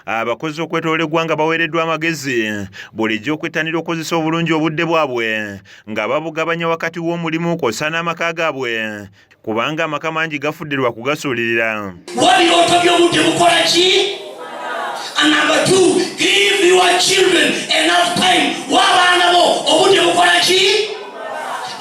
abakozi okwetoloola eggwanga baweereddwa amagezi bulijjo okwettanira okozesa obulungi obudde bwabwe nga babugabanya wakati w'omulimu kw'ossa n'amaka gaabwe kubanga amaka mangi gafudde lwa kugasuulirira. Wabirooto by'obudde bukola ki? And number two, give your children enough time. W'abaana bo obudde bukola ki?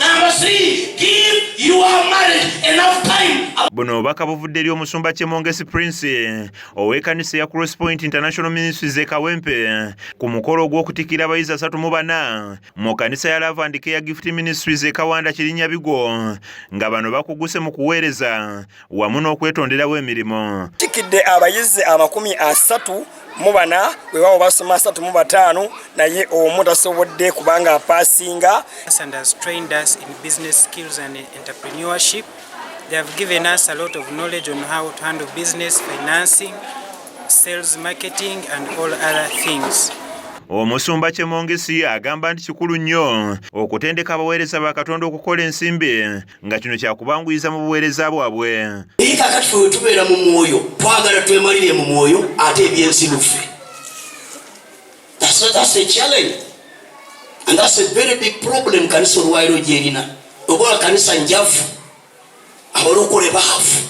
Number three, give your marriage enough time. Buno obubaka buvudde eri omusumba Kyemongesi Prince ow'ekkanisa ya Cross Point International Ministries e Kawempe ku mukolo ogw'okutikkira abayizi 34 mu kkanisa ya Love and Care Gift Ministries e Kawanda Kirinyabigo nga bano bakuguse mu kuweereza wamu n'okwetonderawo emirimu. Tikidde abayizi 34 weewaawo basoma 35 naye omu tasobodde kubanga apaasinga. And has trained us in business skills and entrepreneurship. They have given us a lot of knowledge on how to handle business, financing, sales, marketing and all other things. Omusumba Kyemongesi agamba nti kikulu nnyo okutendeka abaweereza ba Katonda okukola ensimbi nga kino kyakubanguyiza mu buweereza bwabwe. Naye kakati ffe tubeera mu mwoyo twagala twemalire mu mwoyo ate ebyensibu ffe. That's a challenge. And that's a very big problem kanisa olwaliro gyerina. Okola kanisa njavu abalokole baavu.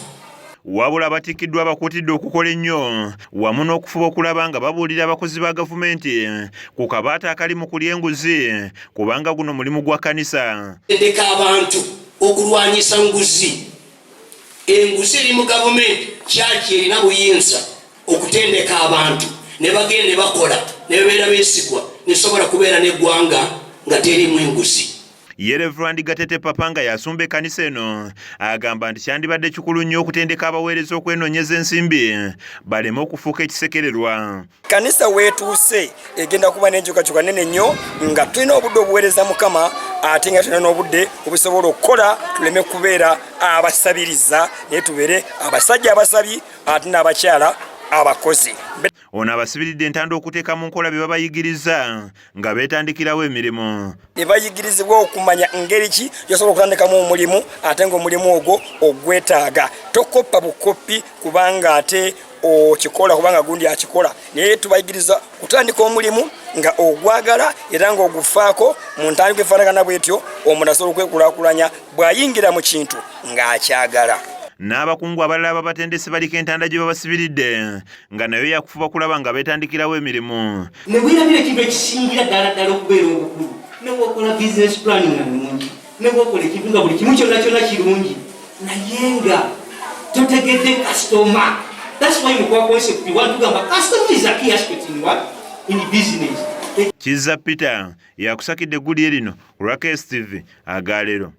Wabula batikkiddwa bakuutidde okukola ennyo wamu n'okufuba okulaba nga babuulira abakozi ba gavumenti ku kabaata akali mu kulya enguzi kubanga guno mulimu gwa kanisa. Tendeka abantu okulwanyisa nguzi. Enguzi eri mu gavumenti kyaki erina buyinza okutendeka abantu ne bagenda ne bakola ne babeera beesigwa ne sobola kubeera n'eggwanga nga terimu enguzi. Ye Reverend Gatete Papanga yasumba ekkanisa eno agamba nti kyandibadde kikulu nnyo okutendeka abaweereza okwenoonyeza ensimbi baleme okufuuka ekisekererwa. Kanisa weetuuse egenda kuba n'enkyukakyuka nene nnyo nga tulina obudde obuweereza Mukama ate nga tulina n'obudde obusobola okukola tuleme kubeera abasabiriza naye tubeere abasajja abasabi ate n'abakyala abakozi. Ono abasibiridde entanda okuteeka mu nkola bye babayigiriza nga beetandikirawo emirimu. Ne bayigirizibwa okumanya ngeri ki gyosobola okutandikamu omulimu ate ng'omulimu ogwo ogwetaaga. Tokoppa bukoppi kubanga ate okikola kubanga gundi akikola. Naye tubayigiriza kutandika omulimu nga ogwagala era ng'ogufaako mu ntandikwa efaanagana bw'etyo omuntu asobola okwekulaakulanya bw'ayingira mu kintu ng'akyagala. N'abakungu abalala babatendesi baliko entanda gye babasibiridde nga nayo yakufuba kulaba nga beetandikirawo emirimu. Ne weerabira ekintu ekisingira ddala okubeera obukulu ne bw'okola business plan nga nnungi ne bw'okola ekintu nga buli kimu kyonna kyonna kirungi naye nga totegedde customer. That's why mukwa concept wantugamba customer is a key aspect in business. Kizza Peter yakusakidde eggulire lino ku Rakes TV Agaleero.